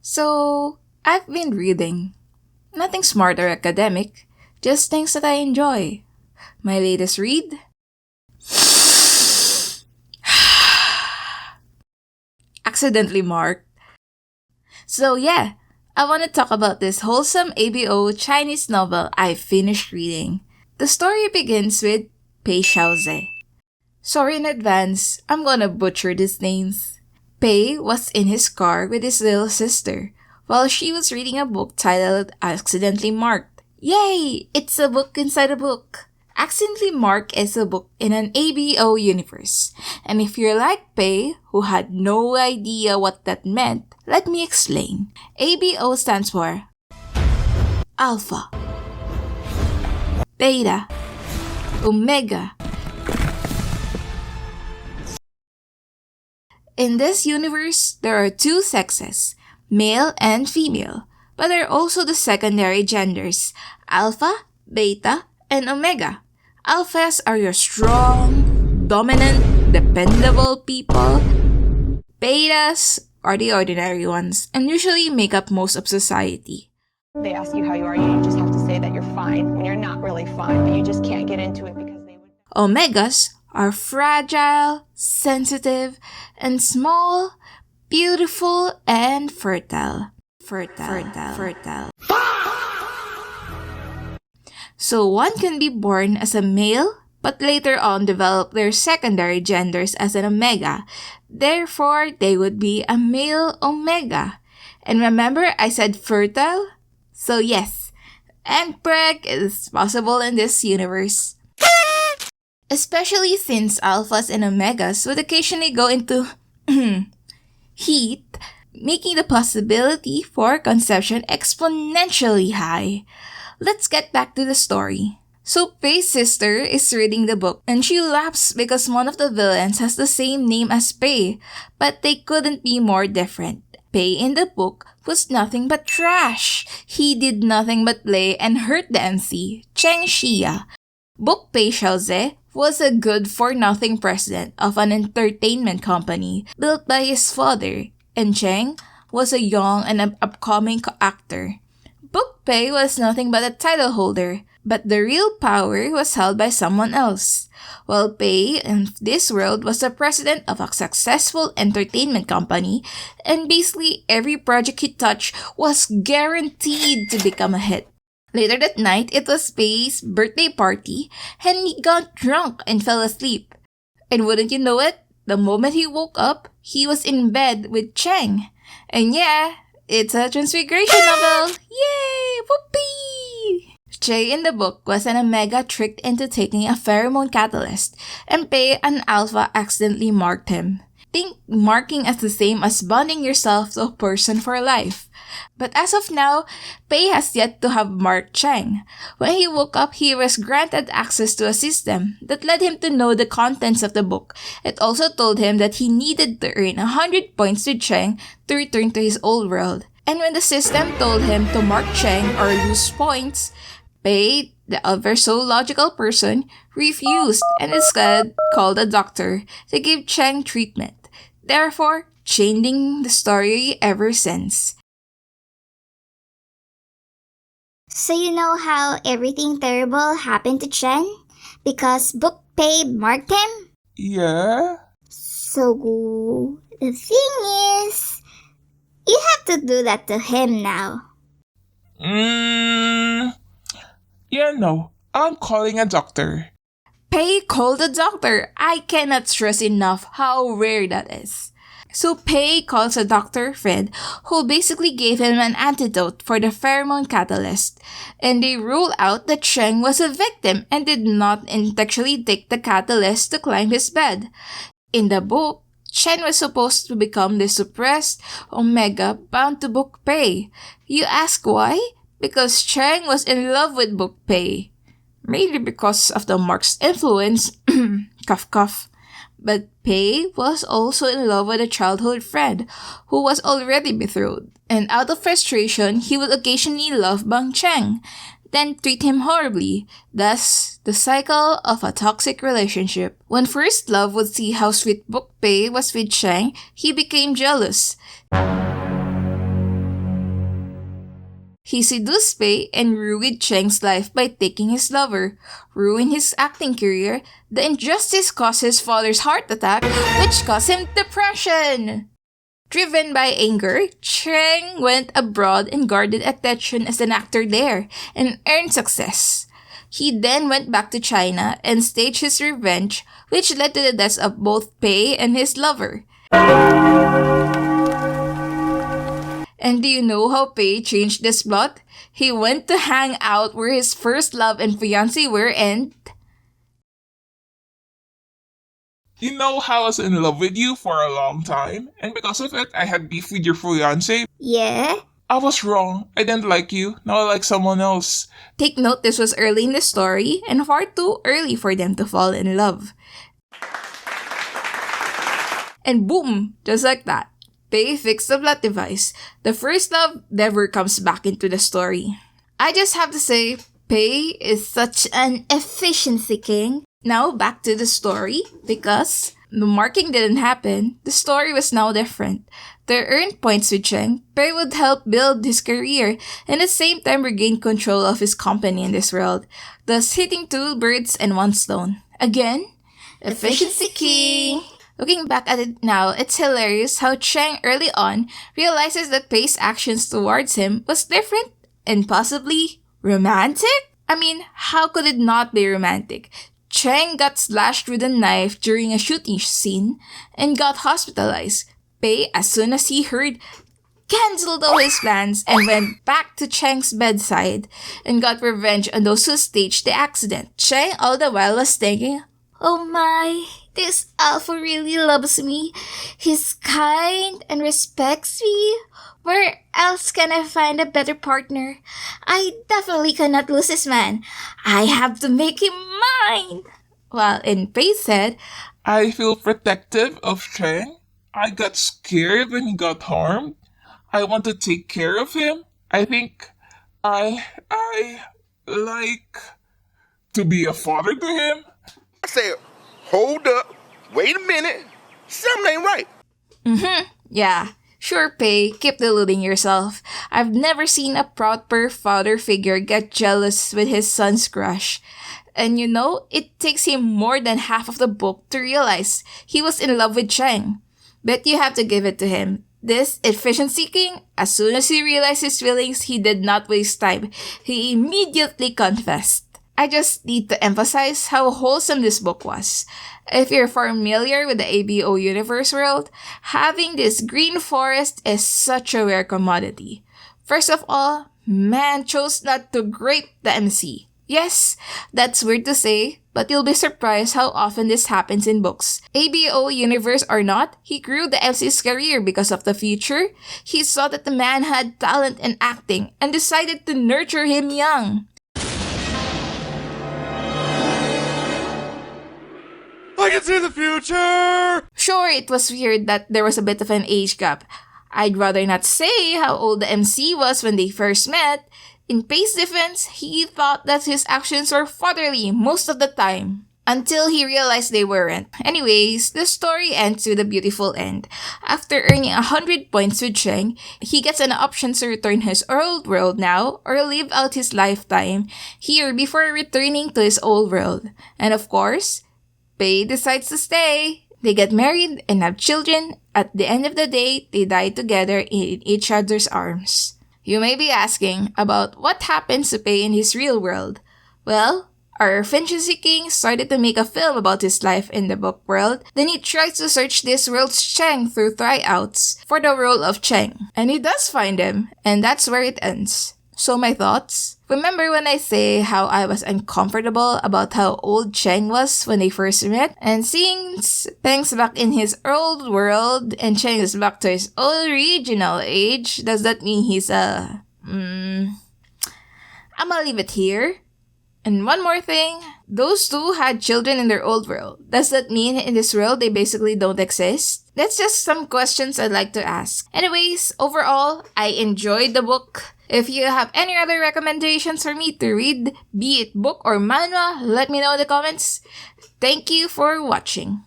So, I've been reading. Nothing smart or academic, just things that I enjoy. My latest read? Accidentally marked. So, yeah, I want to talk about this wholesome ABO Chinese novel I finished reading. The story begins with Pei Xiaoze. Sorry in advance, I'm gonna butcher these names. Pei was in his car with his little sister while she was reading a book titled Accidentally Marked. Yay! It's a book inside a book. Accidentally Marked is a book in an ABO universe. And if you're like Pei, who had no idea what that meant, let me explain. ABO stands for Alpha, Beta, Omega. In this universe, there are two sexes, male and female, but there are also the secondary genders, Alpha, Beta, and Omega. Alphas are your strong, dominant, dependable people. Betas are the ordinary ones and usually make up most of society. They ask you how you are, you just have to say that you're fine when you're not really fine, but you just can't get into it because they would. Omegas are fragile, sensitive, and small, beautiful, and fertile. So one can be born as a male, but later on develop their secondary genders as an omega. Therefore, they would be a male omega. And remember, I said fertile? So yes, preg is possible in this universe. Especially since alphas and omegas would occasionally go into heat, making the possibility for conception exponentially high. Let's get back to the story. So Pei's sister is reading the book and she laughs because one of the villains has the same name as Pei, but they couldn't be more different. Pei in the book was nothing but trash. He did nothing but play and hurt the MC, Cheng Xia. Book Pei Xiaoze was a good-for-nothing president of an entertainment company built by his father, and Cheng was a young and upcoming actor. Book Pei was nothing but a title holder, but the real power was held by someone else. While Pei in this world was the president of a successful entertainment company, and basically every project he touched was guaranteed to become a hit. Later that night, it was Pei's birthday party, and he got drunk and fell asleep. And wouldn't you know it, the moment he woke up, he was in bed with Cheng. And yeah, it's a transfiguration novel! Yay! Whoopee! Cheng in the book was an omega tricked into taking a pheromone catalyst, and Pei, an alpha, accidentally marked him. Think marking as the same as bonding yourself to a person for life. But as of now, Pei has yet to have marked Cheng. When he woke up, he was granted access to a system that led him to know the contents of the book. It also told him that he needed to earn 100 points with Cheng to return to his old world. And when the system told him to mark Cheng or lose points, Pei, the ever so logical person, refused and instead called a doctor to give Cheng treatment. Therefore, changing the story ever since. So you know how everything terrible happened to Chen? Because Book Pei marked him? Yeah? So, the thing is, you have to do that to him now. Yeah, no. I'm calling a doctor. Pei called a doctor. I cannot stress enough how rare that is. So Pei calls a doctor friend who basically gave him an antidote for the pheromone catalyst, and they rule out that Cheng was a victim and did not intentionally take the catalyst to climb his bed. In the book, Chen was supposed to become the suppressed Omega bound to Book Pei. You ask why? Because Cheng was in love with Book Pei. Mainly because of the mark's influence, cough cough. But Pei was also in love with a childhood friend who was already betrothed, and out of frustration, he would occasionally love Bang Cheng, then treat him horribly, thus the cycle of a toxic relationship. When First Love would see how sweet Book Pei was with Cheng, he became jealous. He seduced Pei and ruined Cheng's life by taking his lover, ruined his acting career. The injustice caused his father's heart attack, which caused him depression. Driven by anger, Cheng went abroad and guarded attention as an actor there and earned success. He then went back to China and staged his revenge, which led to the deaths of both Pei and his lover. And do you know how Pei changed this plot? He went to hang out where his first love and fiancé were and... You know how I was in love with you for a long time, and because of it, I had beef with your fiancé. Yeah? I was wrong. I didn't like you. Now I like someone else. Take note, this was early in the story and far too early for them to fall in love. And boom, just like that, Pei fixed the plot device. The first love never comes back into the story. I just have to say, Pei is such an efficiency king. Now back to the story, because the marking didn't happen, the story was now different. To earn points with Cheng, Pei would help build his career and at the same time regain control of his company in this world, thus hitting two birds and one stone. Again, efficiency king! Looking back at it now, it's hilarious how Cheng early on realizes that Pei's actions towards him was different and possibly romantic? I mean, how could it not be romantic? Cheng got slashed with a knife during a shooting scene and got hospitalized. Pei, as soon as he heard, cancelled all his plans and went back to Cheng's bedside and got revenge on those who staged the accident. Cheng all the while was thinking, oh my, this alpha really loves me. He's kind and respects me. Where else can I find a better partner? I definitely cannot lose this man. I have to make him mine. While Pei said, I feel protective of Cheng. I got scared when he got harmed. I want to take care of him. I think I like to be a father to him. I said, hold up, wait a minute, something ain't right. yeah. Sure, Pei, keep deluding yourself. I've never seen a proper father figure get jealous with his son's crush. And you know, it takes him more than half of the book to realize he was in love with Cheng. But you have to give it to him. This efficiency king, as soon as he realized his feelings, he did not waste time. He immediately confessed. I just need to emphasize how wholesome this book was. If you're familiar with the ABO universe world, having this green forest is such a rare commodity. First of all, man chose not to grape the MC. Yes, that's weird to say, but you'll be surprised how often this happens in books. ABO universe or not, he grew the MC's career because of the future. He saw that the man had talent in acting and decided to nurture him young. I can see the future! Sure, it was weird that there was a bit of an age gap. I'd rather not say how old the MC was when they first met. In Pei's defense, he thought that his actions were fatherly most of the time. Until he realized they weren't. Anyways, the story ends with a beautiful end. After earning 100 points with Cheng, he gets an option to return his old world now or live out his lifetime here before returning to his old world. And of course, Pei decides to stay. They get married and have children. At the end of the day, they die together in each other's arms. You may be asking about what happens to Pei in his real world. Well, our fantasy king started to make a film about his life in the book world. Then he tries to search this world's Cheng through tryouts for the role of Cheng. And he does find him, and that's where it ends. So my thoughts? Remember when I say how I was uncomfortable about how old Cheng was when they first met? And seeing Peng's back in his old world and Cheng is back to his original age, does that mean he's a... I'm gonna leave it here. And one more thing, those two had children in their old world. Does that mean in this world they basically don't exist? That's just some questions I'd like to ask. Anyways, overall, I enjoyed the book. If you have any other recommendations for me to read, be it book or manhwa, let me know in the comments. Thank you for watching.